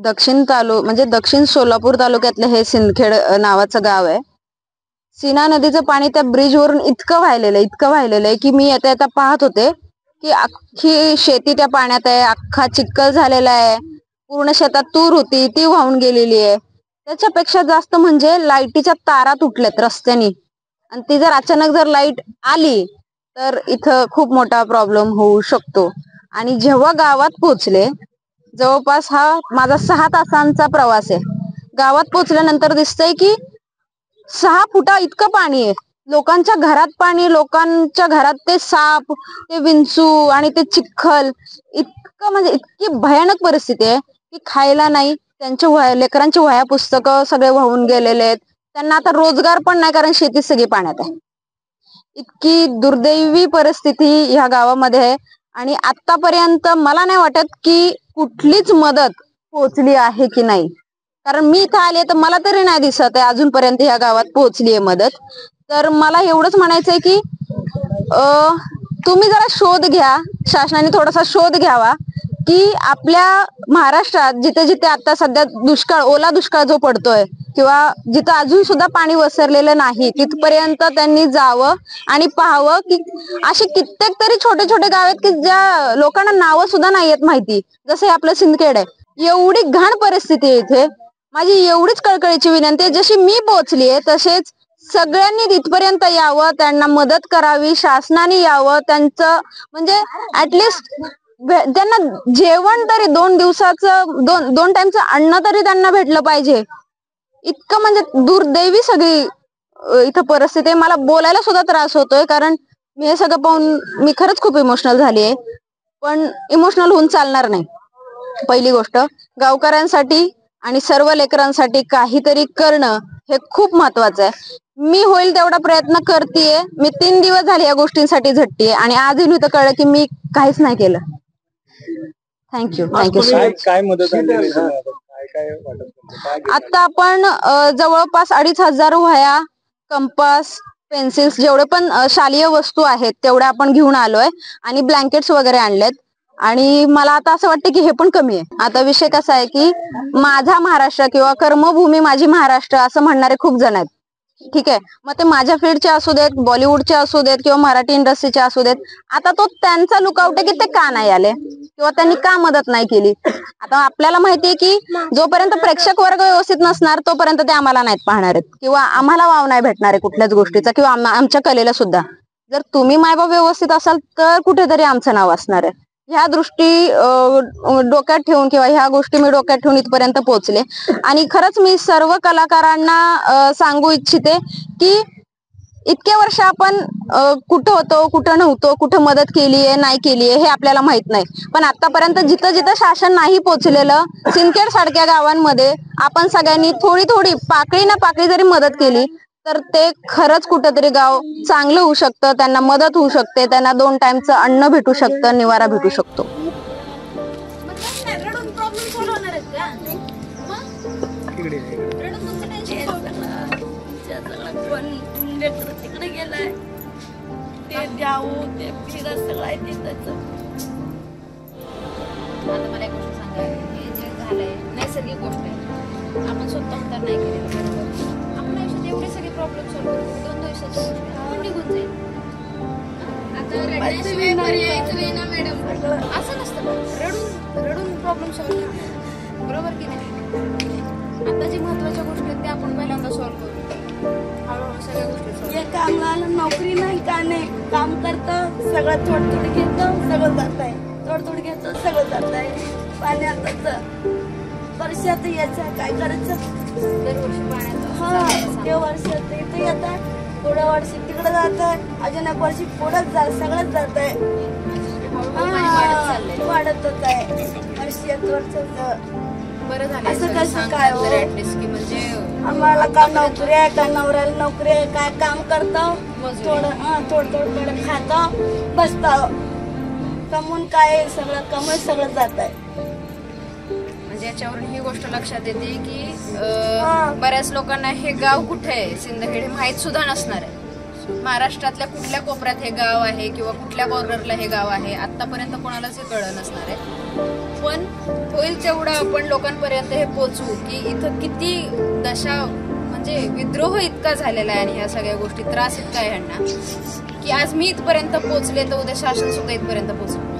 दक्षिण सोलापूर तालुक्यातलं हे सिंदखेड नावाचं गाव आहे. सीना नदीचं पाणी त्या ब्रिजवरून इतकं वाहिलेलं आहे की मी येता येता पाहत होते की अख्खी शेती त्या पाण्यात आहे, अख्खा चिखल झालेला आहे, पूर्ण शेतात तूर होती ती वाहून गेलेली आहे. त्याच्यापेक्षा जास्त म्हणजे लाईटीच्या तारा तुटल्यात रस्त्यानी, आणि ती जर अचानक लाईट आली तर इथं खूप मोठा प्रॉब्लेम होऊ शकतो. आणि जेव्हा गावात पोहोचले, जवळपास हा माझा 6 तासांचा प्रवास आहे. गावात पोहोचल्यानंतर दिसतंय की 6 फुटा इतकं पाणी आहे. लोकांच्या घरात पाणी, लोकांच्या घरात ते साप, ते विंचू आणि ते चिखल, इतकं म्हणजे इतकी भयानक परिस्थिती आहे की खायला नाही. त्यांच्या लेकरांची वह्या पुस्तकं सगळे वाहून गेलेले आहेत. त्यांना आता रोजगार पण नाही, कारण शेती सगळी पाण्यात आहे. इतकी दुर्दैवी परिस्थिती ह्या गावामध्ये आहे. आणि आतापर्यंत मला नाही वाटत की कुठलीच मदत पोहोचली आहे की नाही, कारण मी इथं आले तर मला तरी नाही दिसत आहे अजूनपर्यंत ह्या गावात पोहोचली आहे मदत. तर मला एवढंच म्हणायचंय की तुम्ही जरा शोध घ्या, शासनाने थोडासा शोध घ्यावा की आपल्या महाराष्ट्रात जिथे जिथे आता सध्या दुष्काळ, ओला दुष्काळ जो पडतोय किंवा जिथं अजून सुद्धा पाणी वसरलेलं नाही, तिथपर्यंत त्यांनी जावं आणि पाहावं की असे कित्येक तरी छोटे छोटे गाव आहेत की ज्या लोकांना नावं सुद्धा नाहीयेत माहिती, जसं आपलं सिंदखेड आहे. एवढी घाण परिस्थिती आहे इथे. माझी एवढीच कळकळीची विनंती आहे, जशी मी पोहोचलीये तसेच सगळ्यांनी तिथपर्यंत यावं, त्यांना मदत करावी, शासनाने यावं, त्यांचं म्हणजे ऍटलिस्ट त्यांना जेवण तरी 2 दिवसाचं, दोन टाइमचं अन्न तरी त्यांना भेटलं पाहिजे. इतकं म्हणजे दुर्दैवी सगळी इथं परिस्थिती आहे. मला बोलायला सुद्धा त्रास होतोय, कारण मी हे सगळं पाहून मी खरंच खूप इमोशनल झाली आहे. पण इमोशनल होऊन चालणार नाही. पहिली गोष्ट, गावकऱ्यांसाठी आणि सर्व लेकरांसाठी काहीतरी करणं हे खूप महत्वाचं आहे. मी होईल तेवढा प्रयत्न करतेय. मी 3 दिवस झाले या गोष्टींसाठी झटतेय आणि आजही इथं कळलं की मी काहीच नाही केलं. Thank you so much. काय मदत आता आपण जवळपास 2,500 वह्या, कंपास, पेन्सिल्स, जेवढे पण शालेय वस्तू आहेत तेवढ्या आपण घेऊन आलोय आणि ब्लँकेट्स वगैरे आणलेत. आणि मला आता असं वाटतं की हे पण कमी आहे. आता विषय कसा आहे की माझा महाराष्ट्र किंवा कर्मभूमी माझी महाराष्ट्र असं म्हणणारे खूप जण आहेत. ठीक आहे, मग ते माझ्या फील्डचे असू देत, बॉलिवूडचे असू देत किंवा मराठी इंडस्ट्रीचे असू देत. आता तो त्यांचा लुकआउट आहे की ते का नाही आले किंवा त्यांनी का मदत नाही केली. आता आपल्याला माहितीये की जोपर्यंत प्रेक्षक वर्ग व्यवस्थित नसणार तोपर्यंत ते आम्हाला नाहीत पाहणार आहेत किंवा आम्हाला वाव नाही भेटणार आहे कुठल्याच गोष्टीचा किंवा आमच्या कलेला सुद्धा. जर तुम्ही मायबाप व्यवस्थित असाल तर कुठेतरी आमचं नाव असणार आहे. ह्या दृष्टी डोक्यात ठेवून किंवा ह्या गोष्टी मी डोक्यात ठेवून इथपर्यंत पोहोचले. आणि खरंच मी सर्व कलाकारांना सांगू इच्छिते की इतके वर्ष आपण कुठं होतो, कुठं नव्हतो, कुठं मदत केलीये नाही केलीये हे आपल्याला माहित नाही. पण आतापर्यंत जिथं जिथं शासन नाही पोहोचलेलं, सिंदखेड सारख्या गावांमध्ये आपण सगळ्यांनी थोडी थोडी, पाकळी ना पाकळी जरी मदत केली तर ते खरंच कुठंतरी गाव चांगलं होऊ शकतं, त्यांना मदत होऊ शकते, त्यांना 2 टाइमचं अन्न भेटू शकतं, निवारा भेटू शकतो. तिकडे गेलाय ते जाऊ ते फिरा सगळं आहे तिथंच. आता मला एक गोष्ट सांगा, हे जे झालंय नैसर्गिक गोष्ट आहे, आपण स्वतः तर नाही केलेलं बरोबर. आपण आयुष्यात एवढे सगळे प्रॉब्लेम सॉल्व्ह करू 2 दिवसात निघून जाईल. आता रडण्याशिवाय पर्यायच नाही ना मॅडम. असं नसतं, रडून प्रॉब्लेम सॉल्व्ह नाही, बरोबर की नाही. आता जी महत्वाच्या गोष्टी आहेत त्या आपण पहिल्यांदा सॉल्व्ह करू. हळूहळू सगळ्या गोष्टी कामाला नोकरी नाही का नाही, काम करतं सगळं थोडं घेतं सगळं जात आहे, थोडं घेतं सगळं जात आहे. पाण्यातच वर्षात यायचं काय करायचं, दरवर्षी पाण्यात हा वर्षात इथं येतात, थोड्या वर्षी तिकडे जात आहे, अजून एक वर्षी पुढंच सगळंच जात आहे, वाढतच आहे वर्षात. बरं झालं असं कसं काय म्हणजे आम्हाला का नोकरी आहे, का नवऱ्याला नोकरी आहे, काय काम करतो, थोडं खातो बसतो, कमवून काय सगळं कमवून सगळं जात आहे. म्हणजे याच्यावरून ही गोष्ट लक्षात येते की बऱ्याच लोकांना हे गाव कुठे आहे सिंदखेड हे माहित सुद्धा नसणार आहे. महाराष्ट्रातल्या कुठल्या कोपऱ्यात हे गाव आहे किंवा कुठल्या कॉर्नरला हे गाव आहे आतापर्यंत कोणालाच हे कळलं नसणार आहे. पण होईल तेवढं आपण लोकांपर्यंत हे पोहोचवू की इथं किती दशा म्हणजे विद्रोह इतका झालेला आहे आणि ह्या सगळ्या गोष्टी त्रास इतका आहे ह्यांना की आज मी इथपर्यंत पोहोचले तर उद्या शासन सुद्धा इथपर्यंत पोहोचेल.